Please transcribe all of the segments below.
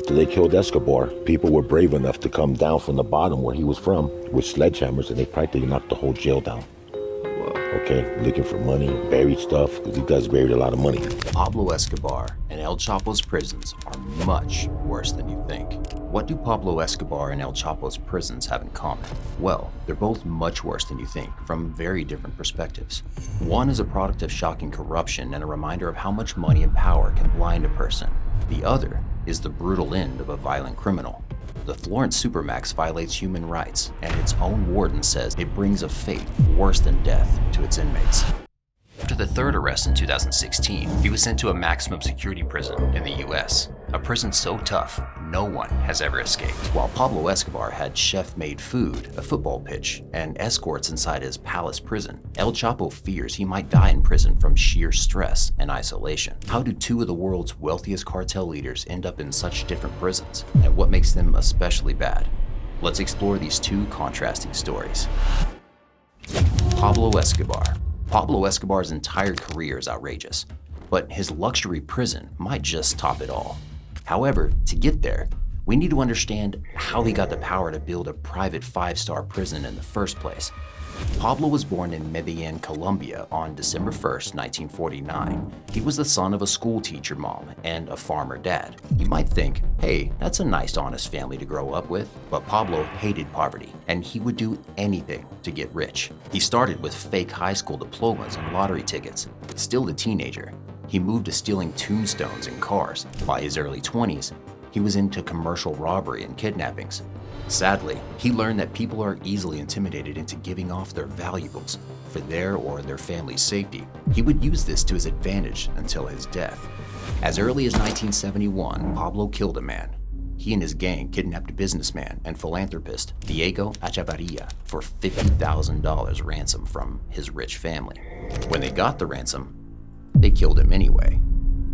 After they killed Escobar, people were brave enough to come down from the bottom where he was from with sledgehammers, and they practically knocked the whole jail down. Okay, looking for money, buried stuff, because he does buried a lot of money. Pablo Escobar and El Chapo's prisons are much worse than you think. What do Pablo Escobar and El Chapo's prisons have in common? Well, they're both much worse than you think, from very different perspectives. One is a product of shocking corruption and a reminder of how much money and power can blind a person. The other is the brutal end of a violent criminal. The Florence Supermax violates human rights, and its own warden says it brings a fate worse than death to its inmates. After the third arrest in 2016, he was sent to a maximum security prison in the US, a prison so tough no one has ever escaped. While Pablo Escobar had chef-made food, a football pitch, and escorts inside his palace prison, El Chapo fears he might die in prison from sheer stress and isolation. How do two of the world's wealthiest cartel leaders end up in such different prisons, and what makes them especially bad? Let's explore these two contrasting stories. Pablo Escobar. Pablo Escobar's entire career is outrageous, but his luxury prison might just top it all. However, to get there, we need to understand how he got the power to build a private 5-star prison in the first place. Pablo was born in Medellin, Colombia on December 1st, 1949. He was the son of a school teacher mom and a farmer dad. You might think, hey, that's a nice, honest family to grow up with. But Pablo hated poverty, and he would do anything to get rich. He started with fake high school diplomas and lottery tickets. Still a teenager, he moved to stealing tombstones and cars. By his early 20s, he was into commercial robbery and kidnappings. Sadly, he learned that people are easily intimidated into giving off their valuables for their or their family's safety. He would use this to his advantage until his death. As early as 1971, Pablo killed a man. He and his gang kidnapped a businessman and philanthropist, Diego Echevarria, for $50,000 ransom from his rich family. When they got the ransom, they killed him anyway.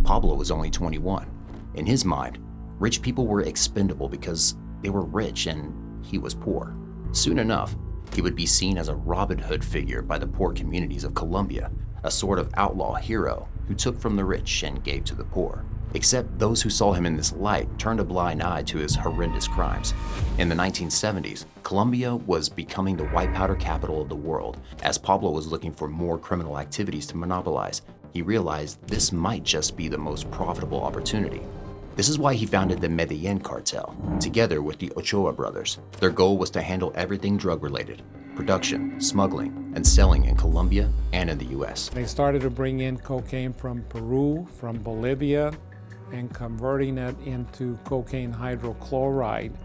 Pablo was only 21. In his mind, rich people were expendable because they were rich and he was poor. Soon enough, he would be seen as a Robin Hood figure by the poor communities of Colombia, a sort of outlaw hero who took from the rich and gave to the poor. Except those who saw him in this light turned a blind eye to his horrendous crimes. In the 1970s, Colombia was becoming the white powder capital of the world. As Pablo was looking for more criminal activities to monopolize, he realized this might just be the most profitable opportunity. This is why he founded the Medellin cartel, together with the Ochoa brothers. Their goal was to handle everything drug-related: production, smuggling, and selling in Colombia and in the US. They started to bring in cocaine from Peru, from Bolivia, and converting it into cocaine hydrochloride.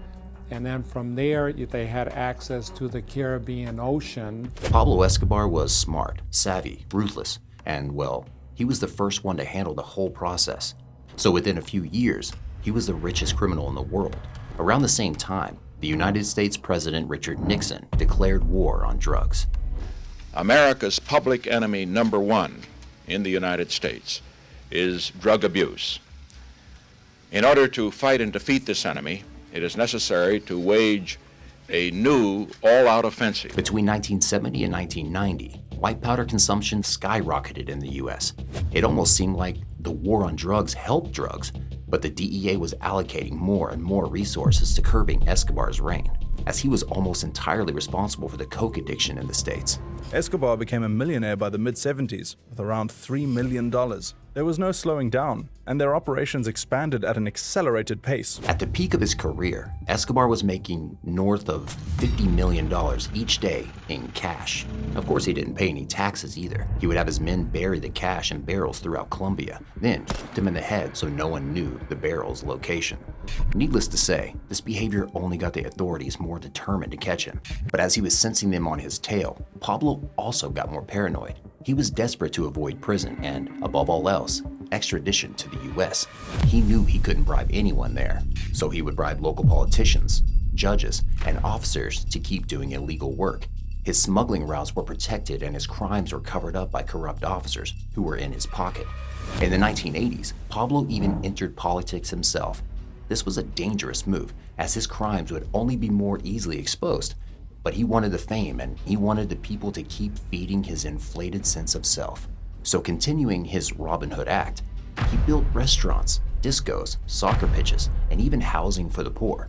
And then from there, they had access to the Caribbean Ocean. Pablo Escobar was smart, savvy, ruthless, and well, he was the first one to handle the whole process. So within a few years, he was the richest criminal in the world. Around the same time, the United States President Richard Nixon declared war on drugs. America's public enemy number one in the United States is drug abuse. In order to fight and defeat this enemy, it is necessary to wage a new all-out offensive. Between 1970 and 1990, white powder consumption skyrocketed in the US. It almost seemed like the war on drugs helped drugs, but the DEA was allocating more and more resources to curbing Escobar's reign, as he was almost entirely responsible for the coke addiction in the States. Escobar became a millionaire by the mid-70s with around $3 million. There was no slowing down, and their operations expanded at an accelerated pace. At the peak of his career, Escobar was making north of $50 million each day in cash. Of course, he didn't pay any taxes either. He would have his men bury the cash in barrels throughout Colombia, then shoot them in the head so no one knew the barrel's location. Needless to say, this behavior only got the authorities more determined to catch him. But as he was sensing them on his tail, Pablo also got more paranoid. He was desperate to avoid prison and, above all else, extradition to the US. He knew he couldn't bribe anyone there, so he would bribe local politicians, judges, and officers to keep doing illegal work. His smuggling routes were protected and his crimes were covered up by corrupt officers who were in his pocket. In the 1980s, Pablo even entered politics himself. This was a dangerous move, as his crimes would only be more easily exposed. But he wanted the fame, and he wanted the people to keep feeding his inflated sense of self. So continuing his Robin Hood act, he built restaurants, discos, soccer pitches, and even housing for the poor.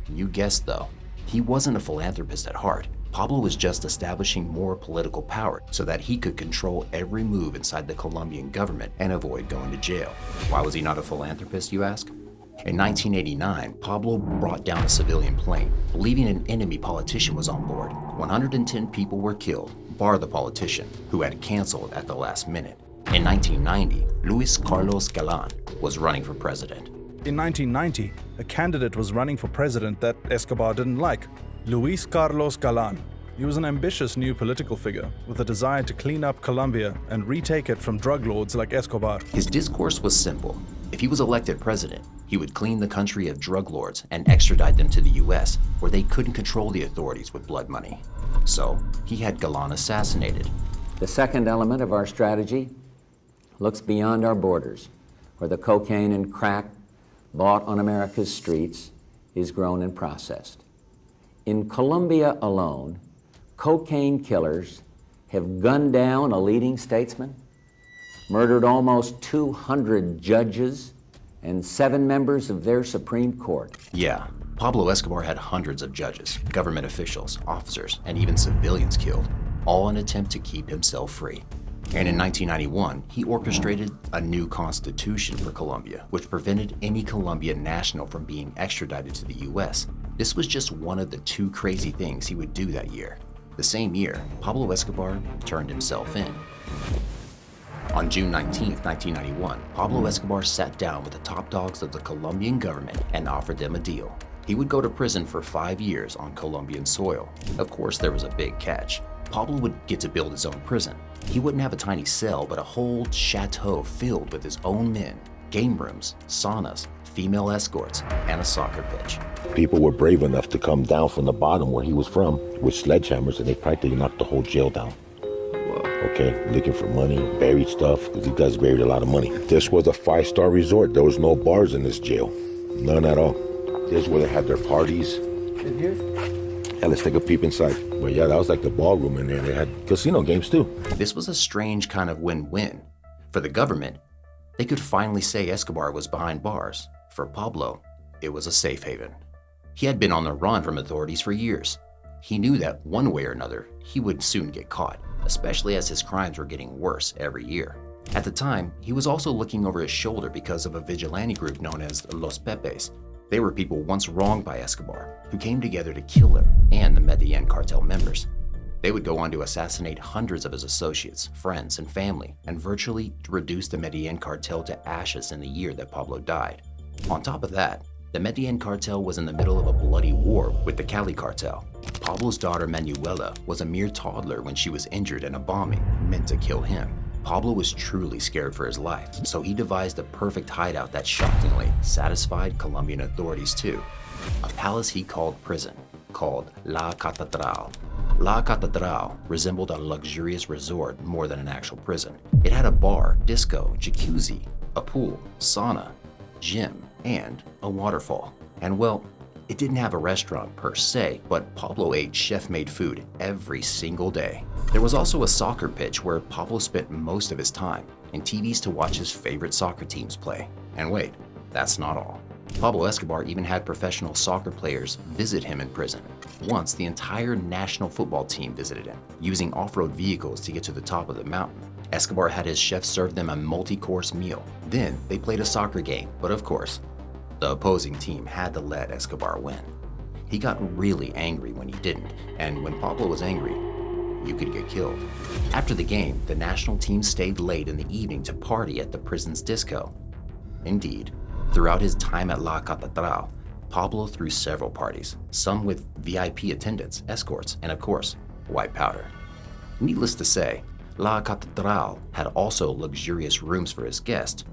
You guessed though, he wasn't a philanthropist at heart. Pablo was just establishing more political power so that he could control every move inside the Colombian government and avoid going to jail. Why was he not a philanthropist, you ask? In 1989, Pablo brought down a civilian plane, believing an enemy politician was on board. 110 people were killed, bar the politician, who had canceled at the last minute. In 1990, Luis Carlos Galán was running for president. In 1990, a candidate was running for president that Escobar didn't like, Luis Carlos Galán. He was an ambitious new political figure with a desire to clean up Colombia and retake it from drug lords like Escobar. His discourse was simple. If he was elected president, he would clean the country of drug lords and extradite them to the US, where they couldn't control the authorities with blood money. So he had Galán assassinated. The second element of our strategy looks beyond our borders, where the cocaine and crack bought on America's streets is grown and processed. In Colombia alone, cocaine killers have gunned down a leading statesman, murdered almost 200 judges, and 7 members of their Supreme Court. Yeah, Pablo Escobar had hundreds of judges, government officials, officers, and even civilians killed, all in an attempt to keep himself free. And in 1991, he orchestrated a new constitution for Colombia, which prevented any Colombian national from being extradited to the US. This was just one of the 2 crazy things he would do that year. The same year, Pablo Escobar turned himself in. On June 19, 1991, Pablo Escobar sat down with the top dogs of the Colombian government and offered them a deal. He would go to prison for 5 years on Colombian soil. Of course, there was a big catch. Pablo would get to build his own prison. He wouldn't have a tiny cell, but a whole chateau filled with his own men, game rooms, saunas, female escorts, and a soccer pitch. People were brave enough to come down from the bottom where he was from with sledgehammers, and they practically knocked the whole jail down. Okay, looking for money, buried stuff, because these guys buried a lot of money. This was a 5-star resort. There was no bars in this jail. None at all. This is where they had their parties. In here? Yeah, let's take a peep inside. But yeah, that was like the ballroom in there. They had casino games too. This was a strange kind of win-win. For the government, they could finally say Escobar was behind bars. For Pablo, it was a safe haven. He had been on the run from authorities for years. He knew that one way or another, he would soon get caught, especially as his crimes were getting worse every year. At the time, he was also looking over his shoulder because of a vigilante group known as Los Pepes. They were people once wronged by Escobar, who came together to kill him and the Medellin cartel members. They would go on to assassinate hundreds of his associates, friends, and family, and virtually reduce the Medellin cartel to ashes in the year that Pablo died. On top of that, the Medellin cartel was in the middle of a bloody war with the Cali cartel. Pablo's daughter Manuela was a mere toddler when she was injured in a bombing meant to kill him. Pablo was truly scared for his life, so he devised a perfect hideout that shockingly satisfied Colombian authorities too. A palace he called prison, called La Catedral. La Catedral resembled a luxurious resort more than an actual prison. It had a bar, disco, jacuzzi, a pool, sauna, gym, and a waterfall. And well, it didn't have a restaurant per se, but Pablo ate chef-made food every single day. There was also a soccer pitch where Pablo spent most of his time, and TVs to watch his favorite soccer teams play. And wait, that's not all. Pablo Escobar even had professional soccer players visit him in prison. Once, the entire national football team visited him, using off-road vehicles to get to the top of the mountain. Escobar had his chef serve them a multi-course meal. Then, they played a soccer game, but of course, the opposing team had to let Escobar win. He got really angry when he didn't, and when Pablo was angry, you could get killed. After the game, the national team stayed late in the evening to party at the prison's disco. Indeed, throughout his time at La Catedral, Pablo threw several parties, some with VIP attendants, escorts, and of course, white powder. Needless to say, La Catedral had also luxurious rooms for his guests.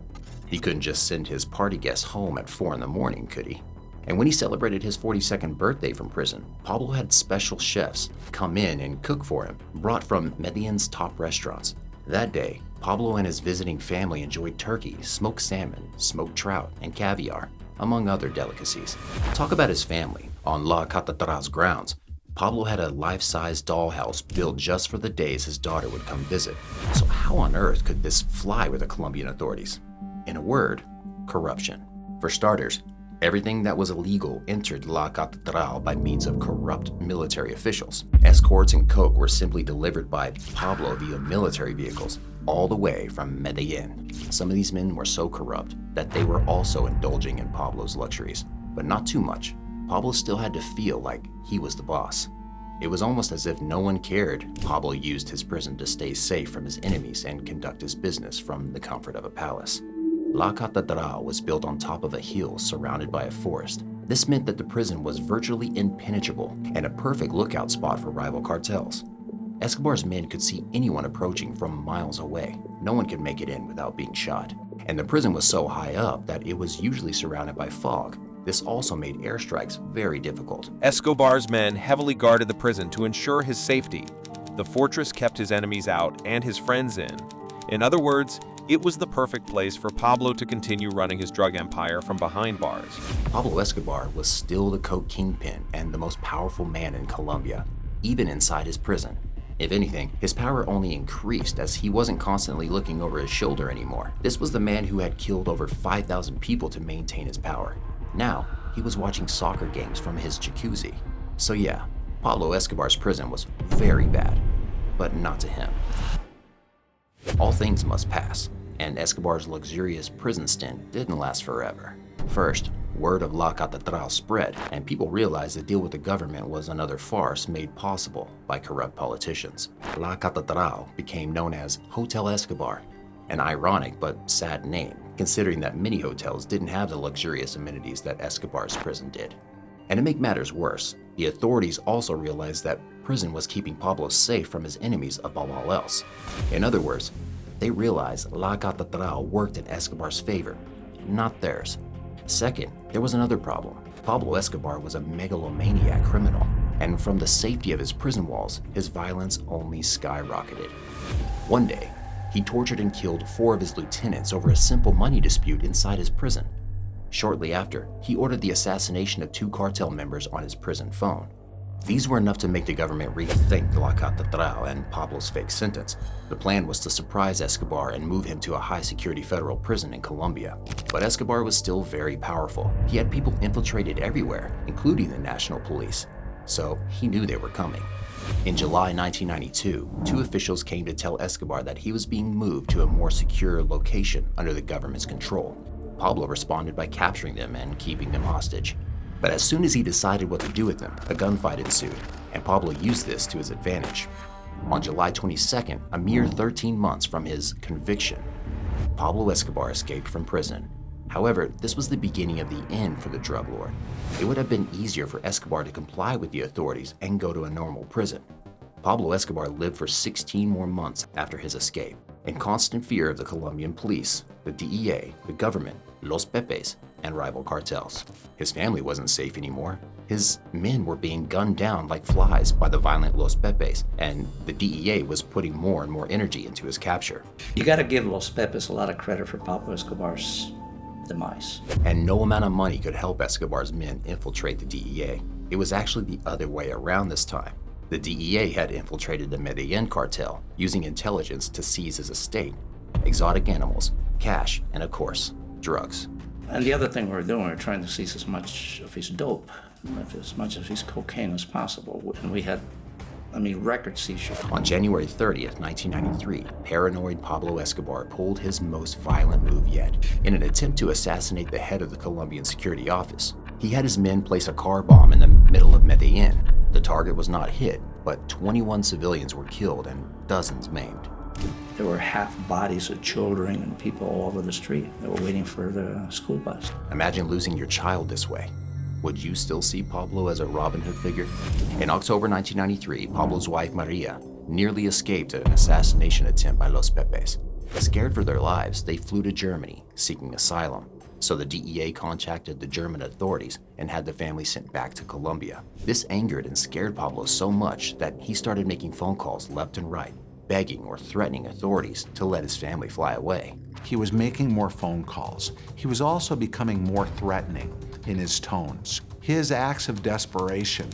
He couldn't just send his party guests home at 4 in the morning, could he? And when he celebrated his 42nd birthday from prison, Pablo had special chefs come in and cook for him, brought from Medellin's top restaurants. That day, Pablo and his visiting family enjoyed turkey, smoked salmon, smoked trout, and caviar, among other delicacies. Talk about his family. On La Catedral's grounds, Pablo had a life-size dollhouse built just for the days his daughter would come visit. So how on earth could this fly with the Colombian authorities? In a word, corruption. For starters, everything that was illegal entered La Catedral by means of corrupt military officials. Escorts and coke were simply delivered by Pablo via military vehicles, all the way from Medellin. Some of these men were so corrupt that they were also indulging in Pablo's luxuries, but not too much. Pablo still had to feel like he was the boss. It was almost as if no one cared. Pablo used his prison to stay safe from his enemies and conduct his business from the comfort of a palace. La Catedral was built on top of a hill surrounded by a forest. This meant that the prison was virtually impenetrable and a perfect lookout spot for rival cartels. Escobar's men could see anyone approaching from miles away. No one could make it in without being shot. And the prison was so high up that it was usually surrounded by fog. This also made airstrikes very difficult. Escobar's men heavily guarded the prison to ensure his safety. The fortress kept his enemies out and his friends in. In other words, it was the perfect place for Pablo to continue running his drug empire from behind bars. Pablo Escobar was still the coke kingpin and the most powerful man in Colombia, even inside his prison. If anything, his power only increased as he wasn't constantly looking over his shoulder anymore. This was the man who had killed over 5,000 people to maintain his power. Now, he was watching soccer games from his jacuzzi. So yeah, Pablo Escobar's prison was very bad, but not to him. All things must pass, and Escobar's luxurious prison stint didn't last forever. First, word of La Catedral spread, and people realized the deal with the government was another farce made possible by corrupt politicians. La Catedral became known as Hotel Escobar, an ironic but sad name, considering that many hotels didn't have the luxurious amenities that Escobar's prison did. And to make matters worse, the authorities also realized that prison was keeping Pablo safe from his enemies above all else. In other words, they realized La Catedral worked in Escobar's favor, not theirs. Second, there was another problem. Pablo Escobar was a megalomaniac criminal, and from the safety of his prison walls, his violence only skyrocketed. One day, he tortured and killed 4 of his lieutenants over a simple money dispute inside his prison. Shortly after, he ordered the assassination of 2 cartel members on his prison phone. These were enough to make the government rethink La Catedral and Pablo's fake sentence. The plan was to surprise Escobar and move him to a high-security federal prison in Colombia. But Escobar was still very powerful. He had people infiltrated everywhere, including the national police. So he knew they were coming. In July 1992, 2 officials came to tell Escobar that he was being moved to a more secure location under the government's control. Pablo responded by capturing them and keeping them hostage. But as soon as he decided what to do with them, a gunfight ensued, and Pablo used this to his advantage. On July 22nd, a mere 13 months from his conviction, Pablo Escobar escaped from prison. However, this was the beginning of the end for the drug lord. It would have been easier for Escobar to comply with the authorities and go to a normal prison. Pablo Escobar lived for 16 more months after his escape, in constant fear of the Colombian police, the DEA, the government, Los Pepes, and rival cartels. His family wasn't safe anymore. His men were being gunned down like flies by the violent Los Pepes, and the DEA was putting more and more energy into his capture. You gotta give Los Pepes a lot of credit for Pablo Escobar's demise. And no amount of money could help Escobar's men infiltrate the DEA. It was actually the other way around this time. The DEA had infiltrated the Medellin cartel, using intelligence to seize his estate, exotic animals, cash, and of course, drugs. And the other thing we're doing, we're trying to seize as much of his dope, as much of his cocaine as possible. And we had, record seizure. On January 30th, 1993, paranoid Pablo Escobar pulled his most violent move yet. In an attempt to assassinate the head of the Colombian security office, he had his men place a car bomb in the middle of Medellin. The target was not hit, but 21 civilians were killed and dozens maimed. There were half bodies of children and people all over the street that were waiting for the school bus. Imagine losing your child this way. Would you still see Pablo as a Robin Hood figure? In October 1993, Pablo's wife Maria nearly escaped an assassination attempt by Los Pepes. Scared for their lives, they flew to Germany, seeking asylum. So the DEA contacted the German authorities and had the family sent back to Colombia. This angered and scared Pablo so much that he started making phone calls left and right, begging or threatening authorities to let his family fly away. He was making more phone calls. He was also becoming more threatening in his tones. His acts of desperation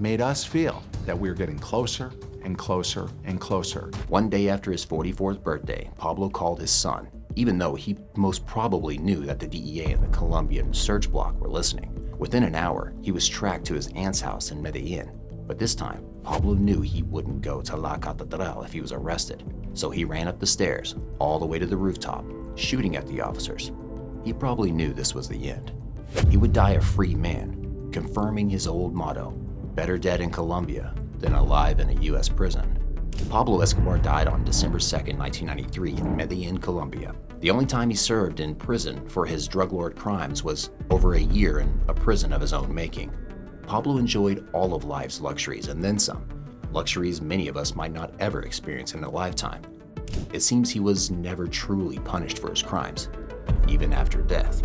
made us feel that we were getting closer and closer and closer. One day after his 44th birthday, Pablo called his son, even though he most probably knew that the DEA and the Colombian search block were listening. Within an hour, he was tracked to his aunt's house in Medellin. But this time, Pablo knew he wouldn't go to La Catedral if he was arrested. So he ran up the stairs, all the way to the rooftop, shooting at the officers. He probably knew this was the end. He would die a free man, confirming his old motto, better dead in Colombia than alive in a US prison. Pablo Escobar died on December 2nd, 1993 in Medellin, Colombia. The only time he served in prison for his drug lord crimes was over a year in a prison of his own making. Pablo enjoyed all of life's luxuries and then some, luxuries many of us might not ever experience in a lifetime. It seems he was never truly punished for his crimes, even after death.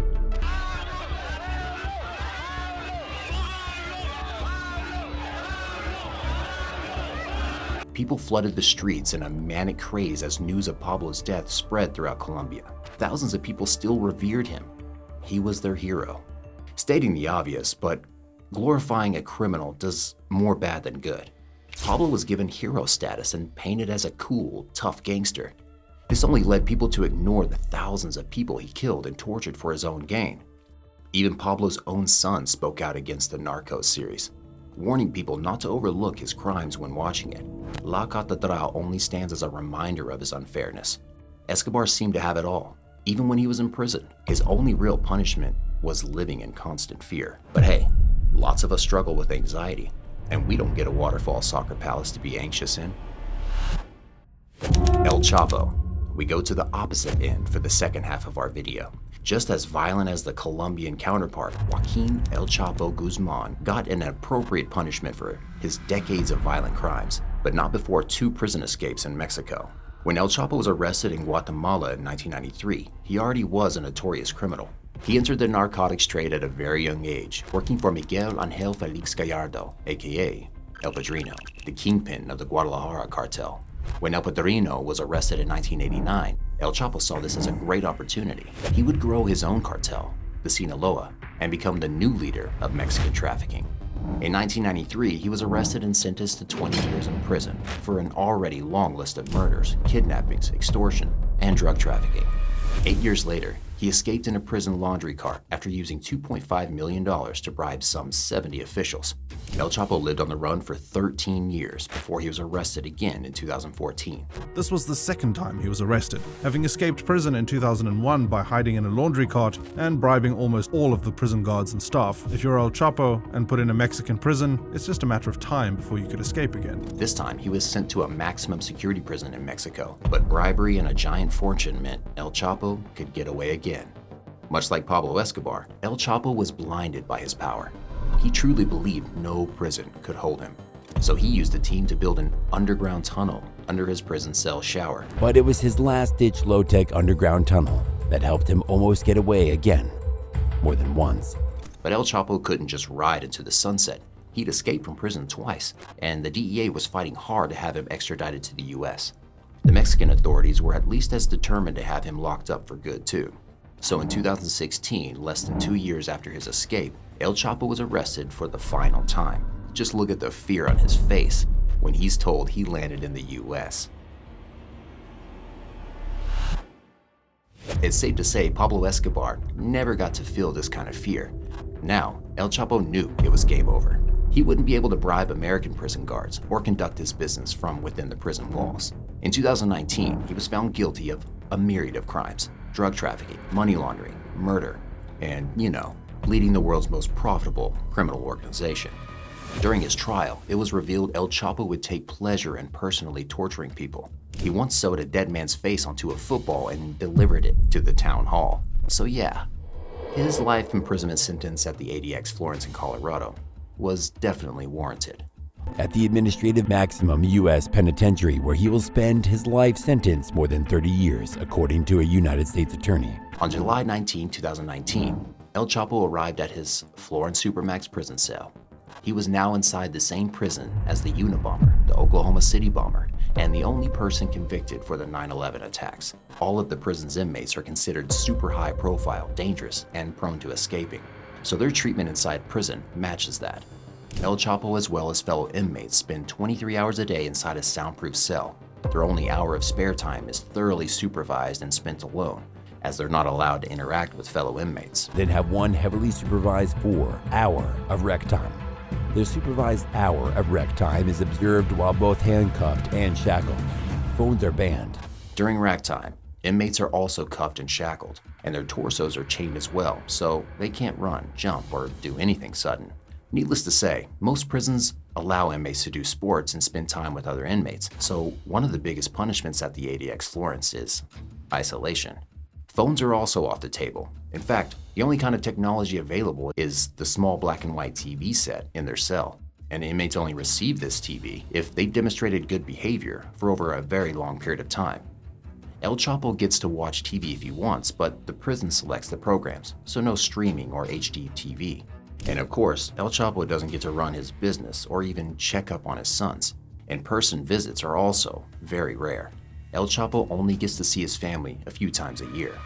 People flooded the streets in a manic craze as news of Pablo's death spread throughout Colombia. Thousands of people still revered him. He was their hero. Stating the obvious, but glorifying a criminal does more bad than good. Pablo was given hero status and painted as a cool, tough gangster. This only led people to ignore the thousands of people he killed and tortured for his own gain. Even Pablo's own son spoke out against the Narcos series, warning people not to overlook his crimes when watching it. La Catedral only stands as a reminder of his unfairness. Escobar seemed to have it all. Even when he was in prison, his only real punishment was living in constant fear. But hey, lots of us struggle with anxiety, and we don't get a waterfall soccer palace to be anxious in. El Chapo. We go to the opposite end for the second half of our video. Just as violent as the Colombian counterpart, Joaquin El Chapo Guzman got an appropriate punishment for his decades of violent crimes, but not before 2 prison escapes in Mexico. When El Chapo was arrested in Guatemala in 1993, he already was a notorious criminal. He entered the narcotics trade at a very young age, working for Miguel Angel Felix Gallardo, aka El Padrino, the kingpin of the Guadalajara cartel. When El Padrino was arrested in 1989, El Chapo saw this as a great opportunity. He would grow his own cartel, the Sinaloa, and become the new leader of Mexican trafficking. In 1993, he was arrested and sentenced to 20 years in prison for an already long list of murders, kidnappings, extortion, and drug trafficking. 8 years later, he escaped in a prison laundry cart after using $2.5 million to bribe some 70 officials. El Chapo lived on the run for 13 years before he was arrested again in 2014. This was the second time he was arrested, having escaped prison in 2001 by hiding in a laundry cart and bribing almost all of the prison guards and staff. If you're El Chapo and put in a Mexican prison, it's just a matter of time before you could escape again. This time, he was sent to a maximum security prison in Mexico, but bribery and a giant fortune meant El Chapo could get away again. Much like Pablo Escobar, El Chapo was blinded by his power. He truly believed no prison could hold him. So he used a team to build an underground tunnel under his prison cell shower. But it was his last-ditch low-tech underground tunnel that helped him almost get away again, more than once. But El Chapo couldn't just ride into the sunset. He'd escaped from prison twice, and the DEA was fighting hard to have him extradited to the US. The Mexican authorities were at least as determined to have him locked up for good too. So in 2016, less than 2 years after his escape, El Chapo was arrested for the final time. Just look at the fear on his face when he's told he landed in the US. It's safe to say Pablo Escobar never got to feel this kind of fear. Now, El Chapo knew it was game over. He wouldn't be able to bribe American prison guards or conduct his business from within the prison walls. In 2019, he was found guilty of a myriad of crimes: drug trafficking, money laundering, murder, and, leading the world's most profitable criminal organization. During his trial, it was revealed El Chapo would take pleasure in personally torturing people. He once sewed a dead man's face onto a football and delivered it to the town hall. So yeah, his life imprisonment sentence at the ADX Florence in Colorado was definitely warranted. At the administrative maximum U.S. penitentiary, where he will spend his life sentence more than 30 years, according to a United States attorney. On July 19, 2019, El Chapo arrived at his Florence Supermax prison cell. He was now inside the same prison as the Unabomber, the Oklahoma City bomber, and the only person convicted for the 9/11 attacks. All of the prison's inmates are considered super high profile, dangerous, and prone to escaping. So their treatment inside prison matches that. El Chapo, as well as fellow inmates, spend 23 hours a day inside a soundproof cell. Their only hour of spare time is thoroughly supervised and spent alone, as they're not allowed to interact with fellow inmates. Then have one heavily supervised 4-hour of rec time. The supervised hour of rec time is observed while both handcuffed and shackled. Phones are banned. During rack time, inmates are also cuffed and shackled, and their torsos are chained as well, so they can't run, jump, or do anything sudden. Needless to say, most prisons allow inmates to do sports and spend time with other inmates, so one of the biggest punishments at the ADX Florence is isolation. Phones are also off the table. In fact, the only kind of technology available is the small black and white TV set in their cell, and inmates only receive this TV if they've demonstrated good behavior for over a very long period of time. El Chapo gets to watch TV if he wants, but the prison selects the programs, so no streaming or HD TV. And of course, El Chapo doesn't get to run his business or even check up on his sons. In-person visits are also very rare. El Chapo only gets to see his family a few times a year.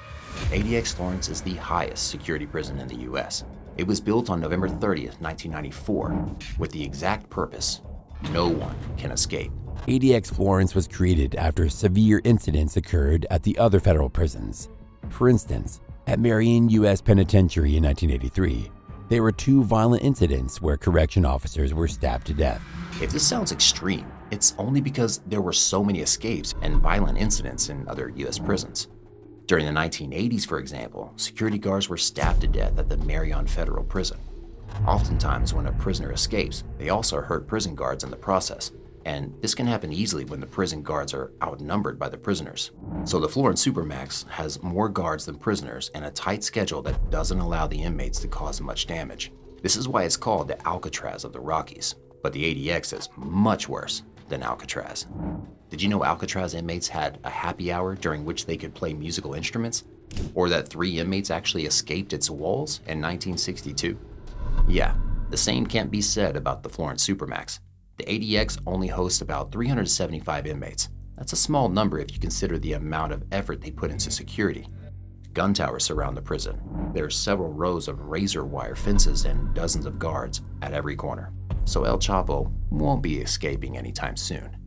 ADX Florence is the highest security prison in the US. It was built on November 30th, 1994, with the exact purpose: no one can escape. ADX Florence was created after severe incidents occurred at the other federal prisons. For instance, at Marion U.S. Penitentiary in 1983, there were 2 violent incidents where correction officers were stabbed to death. If this sounds extreme, it's only because there were so many escapes and violent incidents in other US prisons. During the 1980s, for example, security guards were stabbed to death at the Marion Federal Prison. Oftentimes, when a prisoner escapes, they also hurt prison guards in the process, and this can happen easily when the prison guards are outnumbered by the prisoners. So the Florence Supermax has more guards than prisoners and a tight schedule that doesn't allow the inmates to cause much damage. This is why it's called the Alcatraz of the Rockies, but the ADX is much worse than Alcatraz. Did you know Alcatraz inmates had a happy hour during which they could play musical instruments? Or that 3 inmates actually escaped its walls in 1962? Yeah, the same can't be said about the Florence Supermax. The ADX only hosts about 375 inmates. That's a small number if you consider the amount of effort they put into security. Gun towers surround the prison. There are several rows of razor wire fences and dozens of guards at every corner. So El Chapo won't be escaping anytime soon.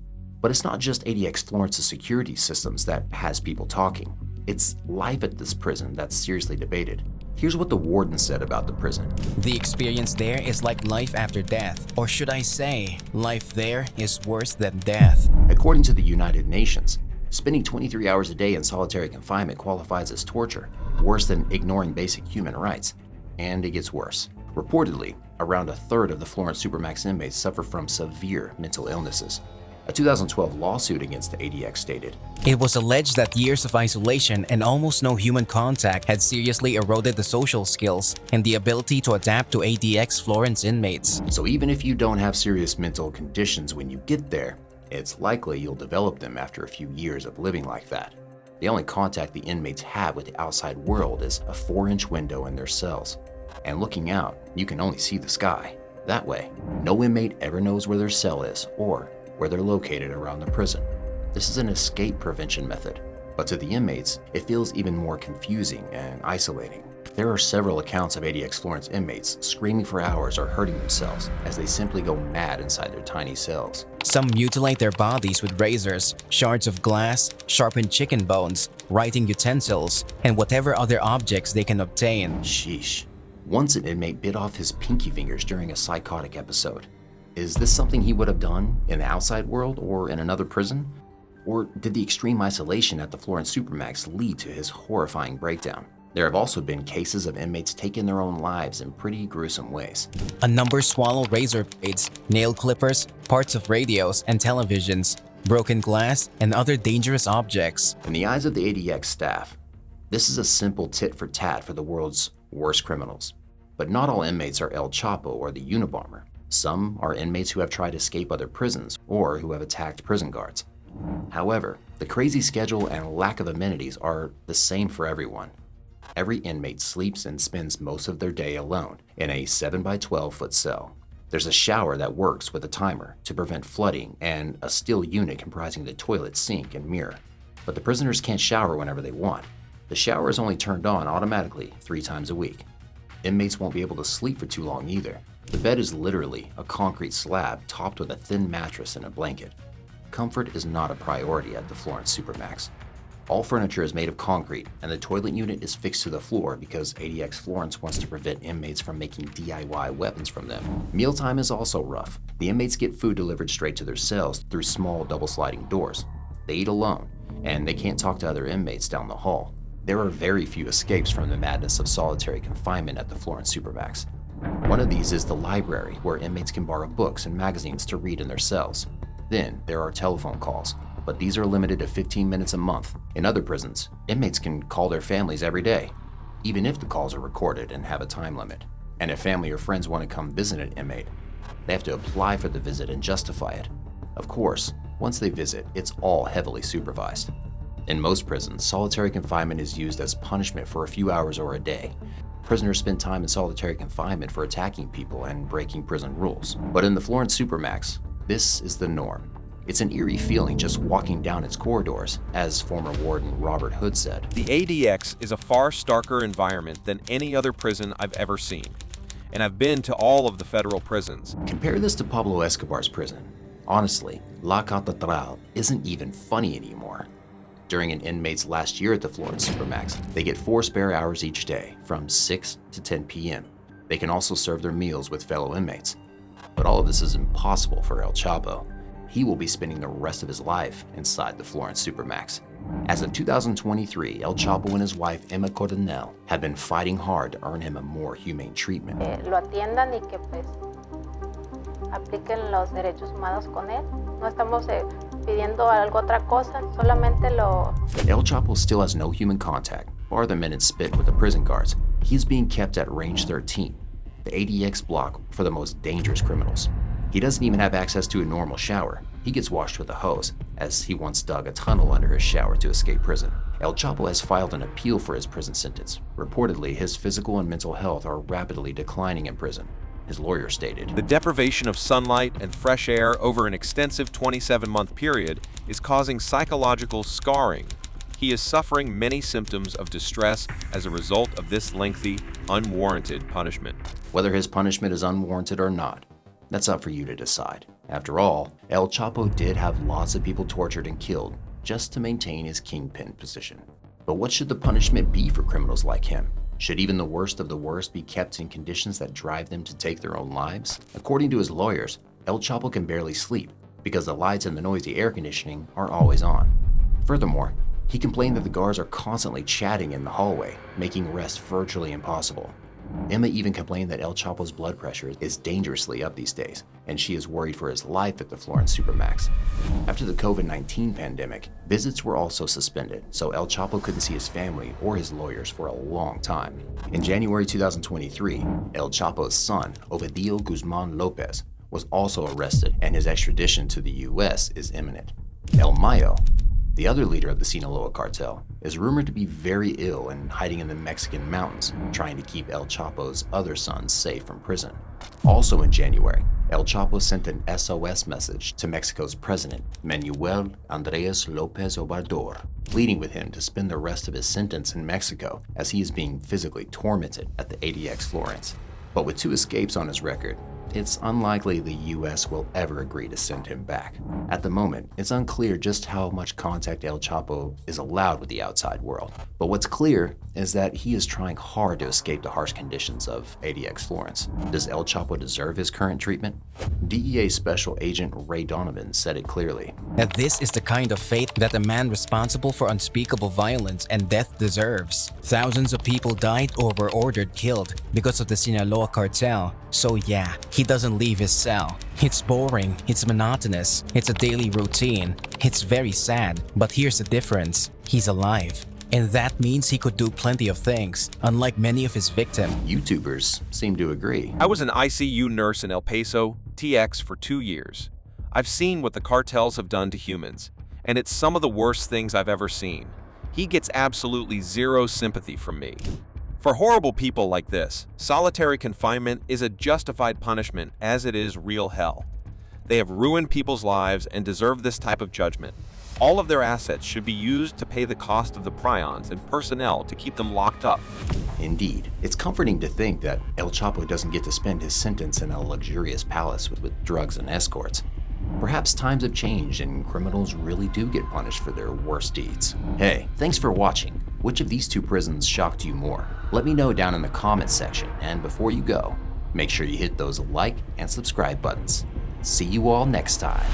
But it's not just ADX Florence's security systems that has people talking. It's life at this prison that's seriously debated. Here's what the warden said about the prison. The experience there is like life after death, or should I say, life there is worse than death. According to the United Nations, spending 23 hours a day in solitary confinement qualifies as torture, worse than ignoring basic human rights. And it gets worse. Reportedly, around a third of the Florence Supermax inmates suffer from severe mental illnesses. A 2012 lawsuit against the ADX stated, It was alleged that years of isolation and almost no human contact had seriously eroded the social skills and the ability to adapt to ADX Florence inmates. So even if you don't have serious mental conditions when you get there, it's likely you'll develop them after a few years of living like that. The only contact the inmates have with the outside world is a 4-inch window in their cells. And looking out, you can only see the sky. That way, no inmate ever knows where their cell is or where they're located around the prison. This is an escape prevention method, but to the inmates, it feels even more confusing and isolating. There are several accounts of ADX Florence inmates screaming for hours or hurting themselves as they simply go mad inside their tiny cells. Some mutilate their bodies with razors, shards of glass, sharpened chicken bones, writing utensils, and whatever other objects they can obtain. Sheesh. Once an inmate bit off his pinky fingers during a psychotic episode. Is this something he would have done in the outside world or in another prison? Or did the extreme isolation at the Florence Supermax lead to his horrifying breakdown? There have also been cases of inmates taking their own lives in pretty gruesome ways. A number swallow razor blades, nail clippers, parts of radios and televisions, broken glass, and other dangerous objects. In the eyes of the ADX staff, this is a simple tit for tat for the world's worst criminals. But not all inmates are El Chapo or the Unabomber. Some are inmates who have tried to escape other prisons or who have attacked prison guards. However, the crazy schedule and lack of amenities are the same for everyone. Every inmate sleeps and spends most of their day alone in a 7x12 foot cell. There's a shower that works with a timer to prevent flooding and a still unit comprising the toilet, sink, and mirror. But the prisoners can't shower whenever they want. The shower is only turned on automatically 3 times a week. Inmates won't be able to sleep for too long either. The bed is literally a concrete slab topped with a thin mattress and a blanket. Comfort is not a priority at the Florence Supermax. All furniture is made of concrete, and the toilet unit is fixed to the floor because ADX Florence wants to prevent inmates from making DIY weapons from them. Mealtime is also rough. The inmates get food delivered straight to their cells through small double-sliding doors. They eat alone, and they can't talk to other inmates down the hall. There are very few escapes from the madness of solitary confinement at the Florence Supermax. One of these is the library, where inmates can borrow books and magazines to read in their cells. Then there are telephone calls, but these are limited to 15 minutes a month. In other prisons, inmates can call their families every day, even if the calls are recorded and have a time limit. And if family or friends want to come visit an inmate, they have to apply for the visit and justify it. Of course, once they visit, it's all heavily supervised. In most prisons, solitary confinement is used as punishment for a few hours or a day. Prisoners spend time in solitary confinement for attacking people and breaking prison rules. But in the Florence Supermax, this is the norm. It's an eerie feeling just walking down its corridors, as former warden Robert Hood said. The ADX is a far starker environment than any other prison I've ever seen, and I've been to all of the federal prisons. Compare this to Pablo Escobar's prison. Honestly, La Catedral isn't even funny anymore. During an inmate's last year at the Florence Supermax, they get 4 spare hours each day, from 6 to 10 p.m. They can also serve their meals with fellow inmates. But all of this is impossible for El Chapo. He will be spending the rest of his life inside the Florence Supermax. As of 2023, El Chapo and his wife, Emma Coronel, have been fighting hard to earn him a more humane treatment. Lo atiendan y que pues apliquen los derechos humanos con él. No estamos pidiendo algo otra cosa, solamente lo... El Chapo still has no human contact, bar the minute spit with the prison guards. He is being kept at range 13, the ADX block for the most dangerous criminals. He doesn't even have access to a normal shower. He gets washed with a hose, as he once dug a tunnel under his shower to escape prison. El Chapo has filed an appeal for his prison sentence. Reportedly, his physical and mental health are rapidly declining in prison, his lawyer stated. The deprivation of sunlight and fresh air over an extensive 27-month period is causing psychological scarring. He is suffering many symptoms of distress as a result of this lengthy, unwarranted punishment. Whether his punishment is unwarranted or not, that's up for you to decide. After all, El Chapo did have lots of people tortured and killed just to maintain his kingpin position. But what should the punishment be for criminals like him? Should even the worst of the worst be kept in conditions that drive them to take their own lives? According to his lawyers, El Chapo can barely sleep because the lights and the noisy air conditioning are always on. Furthermore, he complained that the guards are constantly chatting in the hallway, making rest virtually impossible. Emma even complained that El Chapo's blood pressure is dangerously up these days, and she is worried for his life at the Florence Supermax. After the COVID-19 pandemic, visits were also suspended, so El Chapo couldn't see his family or his lawyers for a long time. In January 2023, El Chapo's son, Ovidio Guzman Lopez, was also arrested, and his extradition to the US is imminent. El Mayo, the other leader of the Sinaloa cartel, is rumored to be very ill and hiding in the Mexican mountains, trying to keep El Chapo's other sons safe from prison. Also in January, El Chapo sent an SOS message to Mexico's president, Manuel Andrés López Obrador, pleading with him to spend the rest of his sentence in Mexico as he is being physically tormented at the ADX Florence. But with 2 escapes on his record, it's unlikely the US will ever agree to send him back. At the moment, it's unclear just how much contact El Chapo is allowed with the outside world. But what's clear is that he is trying hard to escape the harsh conditions of ADX Florence. Does El Chapo deserve his current treatment? DEA Special Agent Ray Donovan said it clearly. That this is the kind of fate that a man responsible for unspeakable violence and death deserves. Thousands of people died or were ordered killed because of the Sinaloa cartel. So yeah, he doesn't leave his cell. It's boring, it's monotonous, it's a daily routine. It's very sad, but here's the difference. He's alive. And that means he could do plenty of things, unlike many of his victims. YouTubers seem to agree. I was an ICU nurse in El Paso, TX, for 2 years. I've seen what the cartels have done to humans, and it's some of the worst things I've ever seen. He gets absolutely zero sympathy from me. For horrible people like this, solitary confinement is a justified punishment as it is real hell. They have ruined people's lives and deserve this type of judgment. All of their assets should be used to pay the cost of the prions and personnel to keep them locked up. Indeed, it's comforting to think that El Chapo doesn't get to spend his sentence in a luxurious palace with drugs and escorts. Perhaps times have changed and criminals really do get punished for their worst deeds. Hey, thanks for watching. Which of these two prisons shocked you more? Let me know down in the comments section, and before you go, make sure you hit those like and subscribe buttons. See you all next time.